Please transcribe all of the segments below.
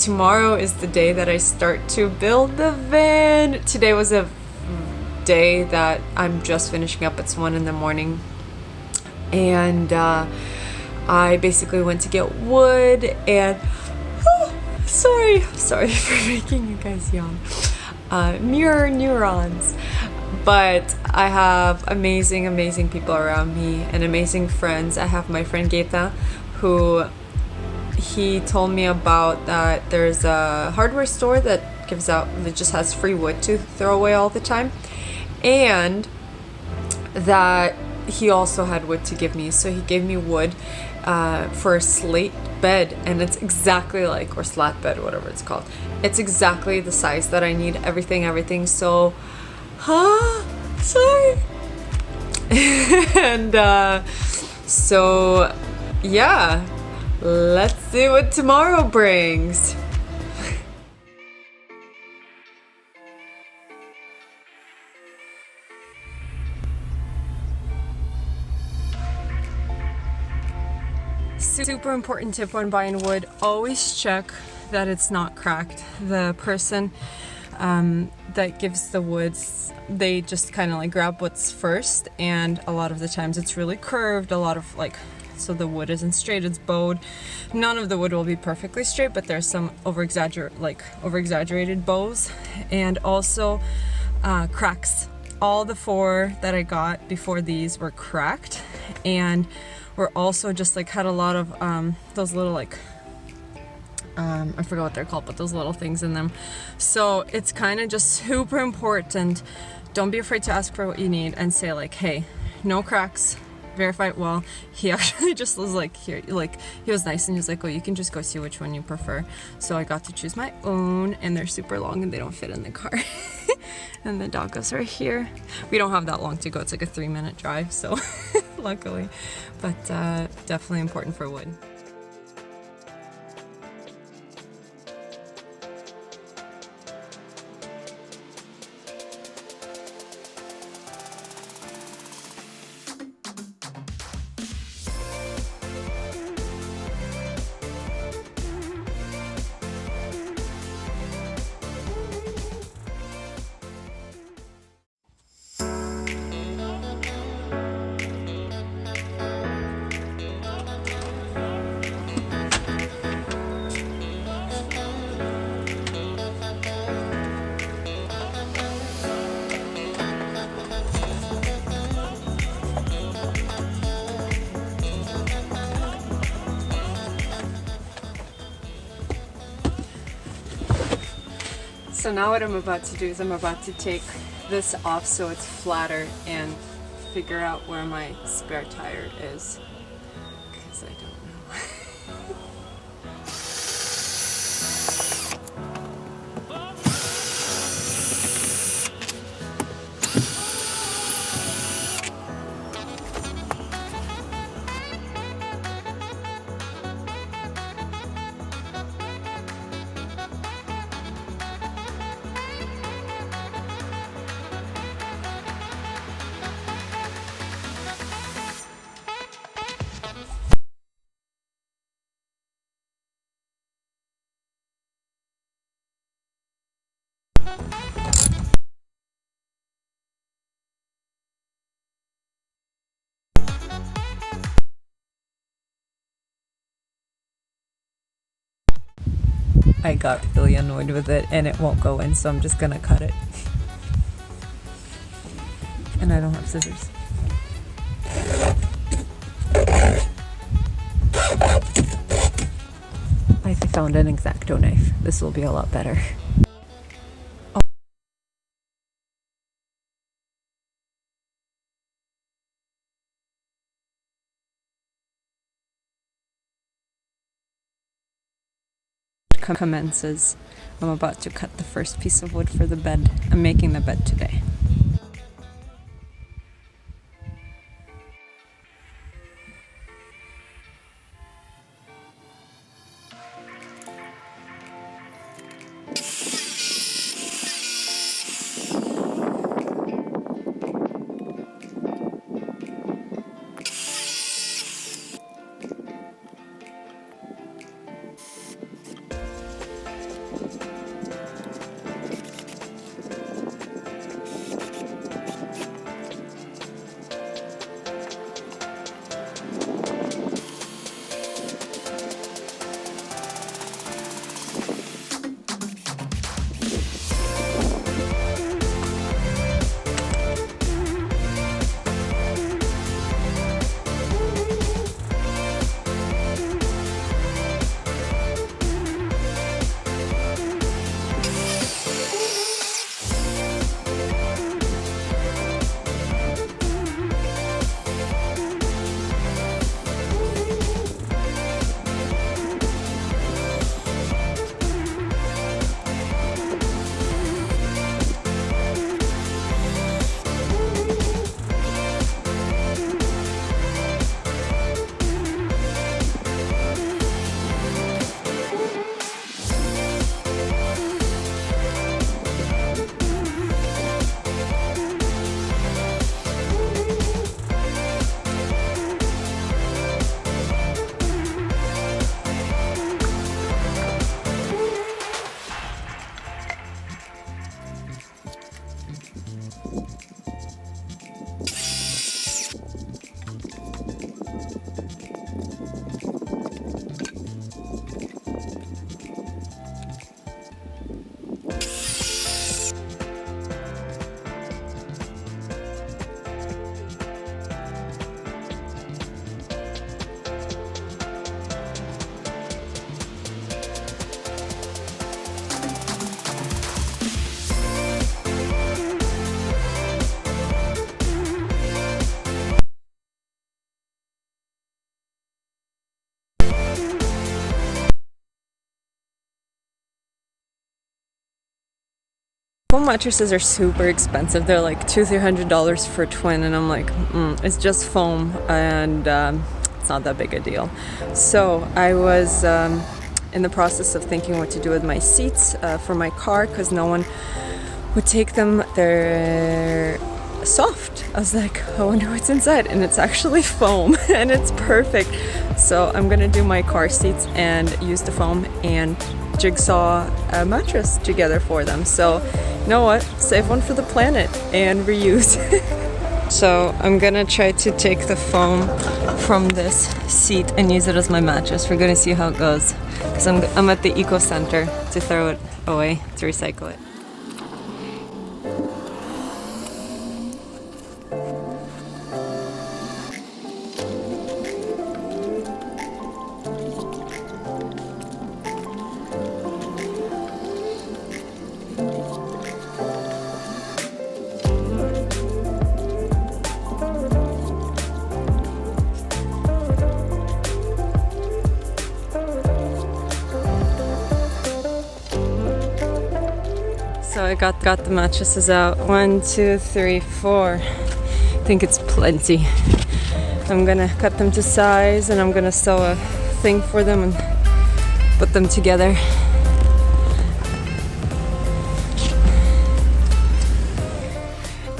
tomorrow is the day that I start to build the van. Today was a day that I'm just finishing up. It's 1 in the morning, and I basically went to get wood and sorry for making you guys yawn. Mirror neurons. But I have amazing people around me and amazing friends. I have my friend Gaeta, who he told me about that there's a hardware store that just has free wood to throw away all the time, and that he also had wood to give me. So he gave me wood for a slate bed, and it's exactly like, or slat bed, whatever it's called. It's exactly the size that I need. Everything. So, sorry. And so, yeah, let's see what tomorrow brings. Super important tip when buying wood: always check that it's not cracked. The person that gives the woods, they just kind of like grab what's first, and a lot of the times it's really curved, so the wood isn't straight, it's bowed. None of the wood will be perfectly straight, but there's some over-exaggerated bows, and also cracks. All the 4 that I got before these were cracked, and were also just like had a lot of those little I forgot what they're called, but those little things in them. So it's kind of just super important. Don't be afraid to ask for what you need and say like, hey, no cracks, verify it well. He actually just was like, here, like, he was nice, and he was like, oh, you can just go see which one you prefer. So I got to choose my own, and they're super long and they don't fit in the car. And the doggos are here. We don't have that long to go. It's like a 3-minute drive, so luckily, but definitely important for wood. So now what I'm about to do is I'm about to take this off so it's flatter and figure out where my spare tire is, because I don't know. I got really annoyed with it and it won't go in, so I'm just gonna cut it. And I don't have scissors. I found an X-Acto knife. This will be a lot better. Commences. I'm about to cut the first piece of wood for the bed. I'm making the bed today. Foam mattresses are super expensive. They're like $200-300 for a twin, and I'm like, it's just foam, and it's not that big a deal. So I was in the process of thinking what to do with my seats for my car, because no one would take them. They're soft. I was like, I wonder what's inside, and it's actually foam and it's perfect. So I'm gonna do my car seats and use the foam and jigsaw a mattress together for them. So you know what, save one for the planet and reuse. So I'm gonna try to take the foam from this seat and use it as my mattress. We're gonna see how it goes, because I'm at the eco center to throw it away, to recycle it. So I got the mattresses out. 1, 2, 3, 4. I think it's plenty. I'm gonna cut them to size, and I'm gonna sew a thing for them and put them together.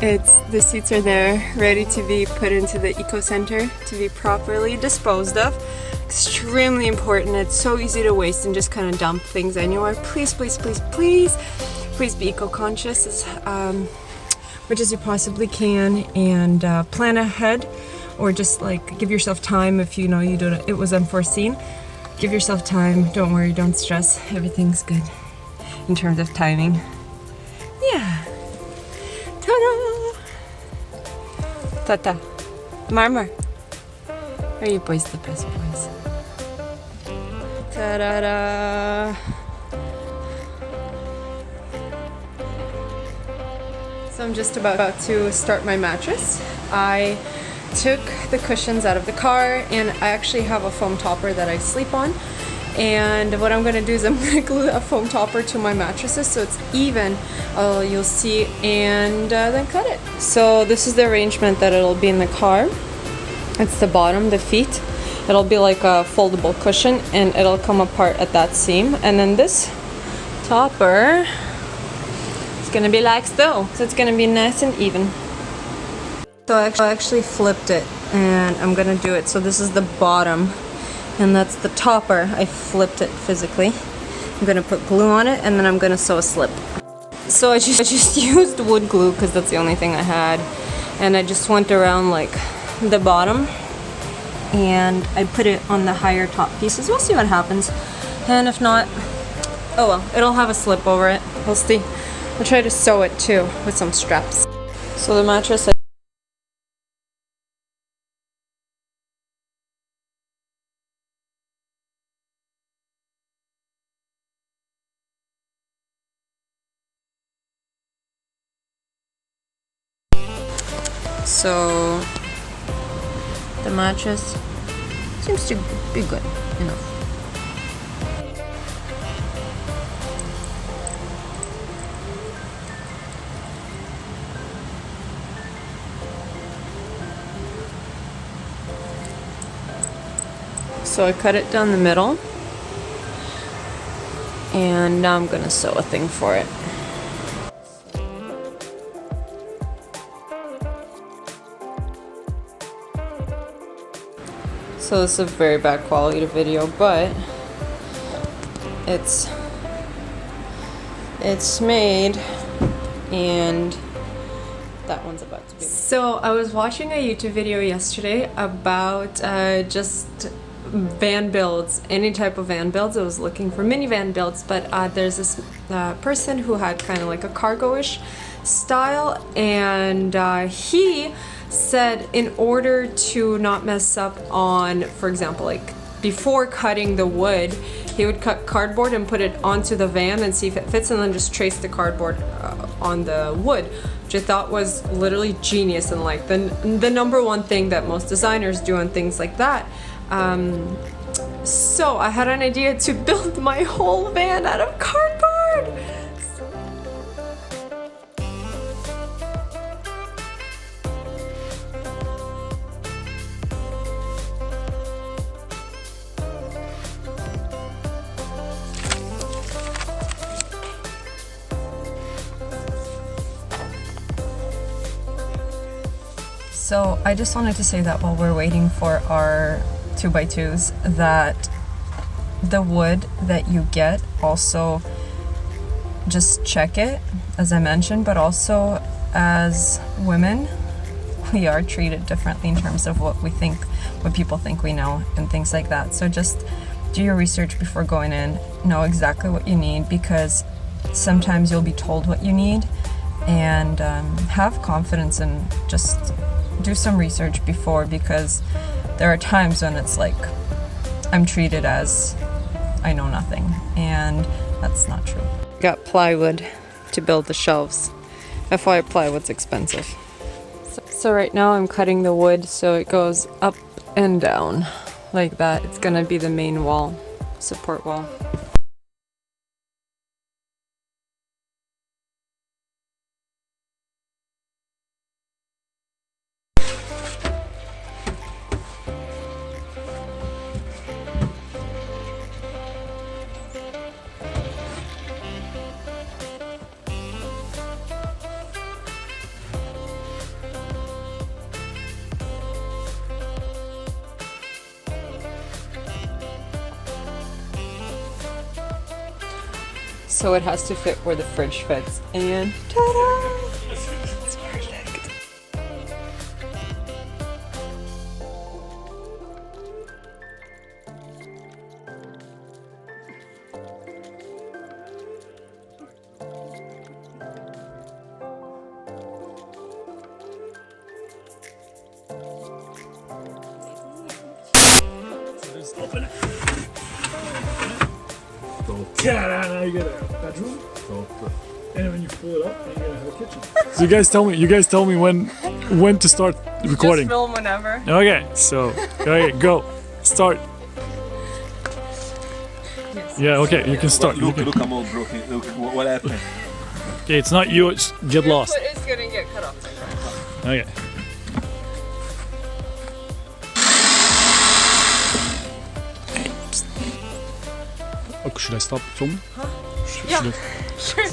The seats are there, ready to be put into the eco center to be properly disposed of. Extremely important. It's so easy to waste and just kind of dump things anywhere. Please, please, please, please. Please be eco-conscious as much as you possibly can, and plan ahead, or just like give yourself time if you know it was unforeseen. Give yourself time. Don't worry. Don't stress. Everything's good in terms of timing. Yeah. Ta-da! Tata. Marmar. Are you boys the best boys? Ta-da-da! So I'm just about to start my mattress. I took the cushions out of the car, and I actually have a foam topper that I sleep on. And what I'm gonna do is I'm gonna glue a foam topper to my mattresses so it's even, you'll see, and then cut it. So this is the arrangement that it'll be in the car. It's the bottom, the feet. It'll be like a foldable cushion, and it'll come apart at that seam. And then this topper, gonna be like so it's gonna be nice and even. So I actually flipped it, and I'm gonna do it. So this is the bottom, and that's the topper. I flipped it physically. I'm gonna put glue on it, and then I'm gonna sew a slip. So I just used wood glue because that's the only thing I had, and I just went around like the bottom, and I put it on the higher top pieces. We'll see what happens, and if not, oh well, it'll have a slip over it. We'll see. I'll try to sew it too with some straps. So the mattress, so the mattress seems to be good enough. So I cut it down the middle, and now I'm gonna sew a thing for it. So this is a very bad quality video, but it's made, and that one's about to be made. So I was watching a YouTube video yesterday about just van builds, any type of van builds. I was looking for minivan builds, but there's this person who had kind of like a cargo-ish style, and he said in order to not mess up on, for example, like before cutting the wood, he would cut cardboard and put it onto the van and see if it fits, and then just trace the cardboard on the wood, which I thought was literally genius, and like the number one thing that most designers do and things like that. So I had an idea to build my whole van out of cardboard. So I just wanted to say that while we're waiting for our 2x2s, that the wood that you get, also just check it, as I mentioned, but also as women, we are treated differently in terms of what people think we know and things like that. So just do your research before going in, know exactly what you need, because sometimes you'll be told what you need, and have confidence and just do some research before, because there are times when it's like I'm treated as I know nothing, and that's not true. Got plywood to build the shelves. FYI, plywood's expensive. So right now I'm cutting the wood so it goes up and down like that. It's gonna be the main wall, support wall. So it has to fit where the fridge fits, and ta-da! It's perfect. Just open it. Ta-da! You get a bedroom. And when you pull it up, then you're gonna have a kitchen. So you guys tell me when to start recording. Just film whenever. Okay, so go. Start. Yes. Yeah, okay, you can start. Look, I'm all broken. Look, what happened? Okay, it's not you, it's get lost. Your foot is gonna get cut off. Okay. Oh, should I stop filming? Huh? Should Yeah. I- Sure.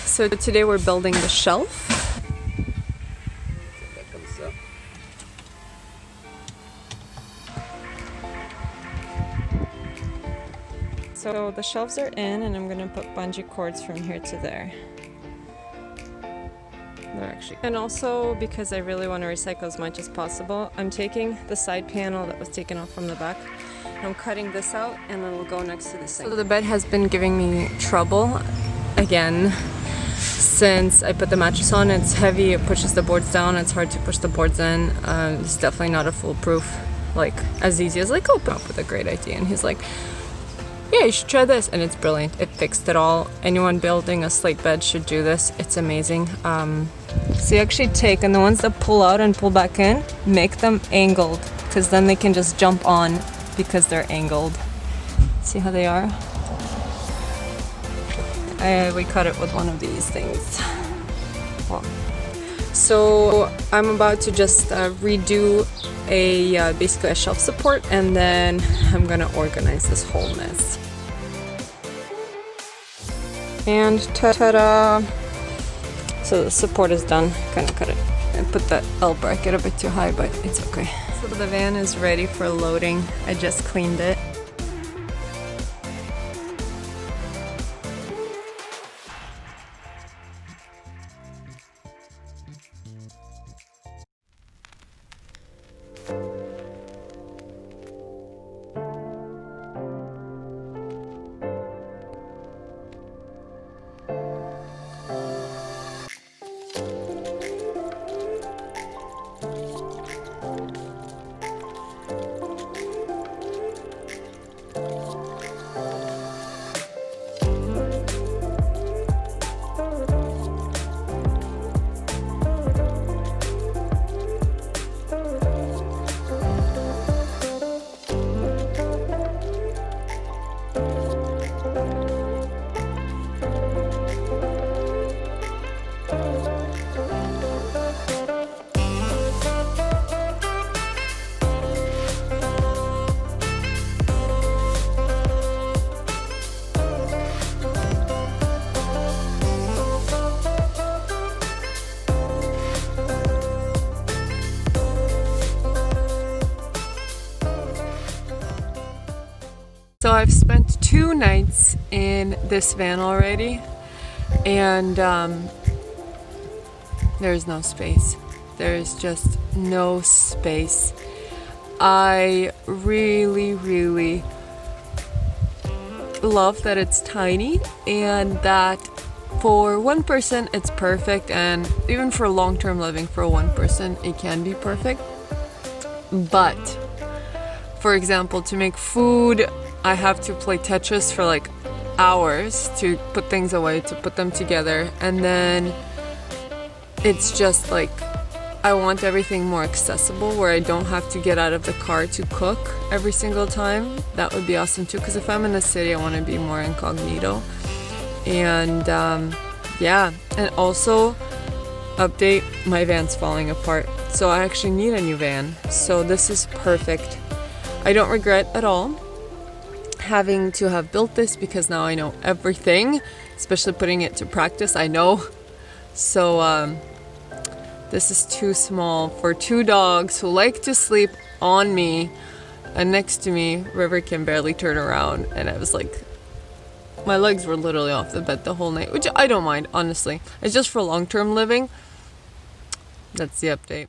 So today we're building the shelf. So the shelves are in, and I'm gonna put bungee cords from here to there. actually. And also because I really want to recycle as much as possible, I'm taking the side panel that was taken off from the back. I'm cutting this out and it'll go next to the sink. So the bed has been giving me trouble again since I put the mattress on. It's heavy, it pushes the boards down, it's hard to push the boards in. It's definitely not a foolproof, like as easy as like open up with a great idea. And he's like, yeah, you should try this, and it's brilliant. It fixed it all. Anyone building a slate bed should do this. It's amazing. So you actually take, and the ones that pull out and pull back in, make them angled, because then they can just jump on because they're angled. See how they are? We cut it with one of these things. Well, so I'm about to just redo basically a shelf support, and then I'm gonna organize this whole mess. And ta-da! So the support is done. Kind of cut it. I put the L bracket a bit too high, but it's okay. So the van is ready for loading. I just cleaned it. So I've spent 2 nights in this van already, and there's no space. There's just no space. I really love that it's tiny and that for one person it's perfect, and even for long-term living for one person it can be perfect. But for example, to make food, I have to play Tetris for like hours to put things away, to put them together, and then it's just like I want everything more accessible where I don't have to get out of the car to cook every single time. That would be awesome too, because if I'm in the city I want to be more incognito. And yeah, and also update, my van's falling apart, so I actually need a new van. So this is perfect. I don't regret at all having to have built this, because now I know everything, especially putting it to practice. I know. So this is too small for 2 dogs who like to sleep on me, and next to me River can barely turn around, and I was like, my legs were literally off the bed the whole night, which I don't mind, honestly. It's just for long-term living. That's the update.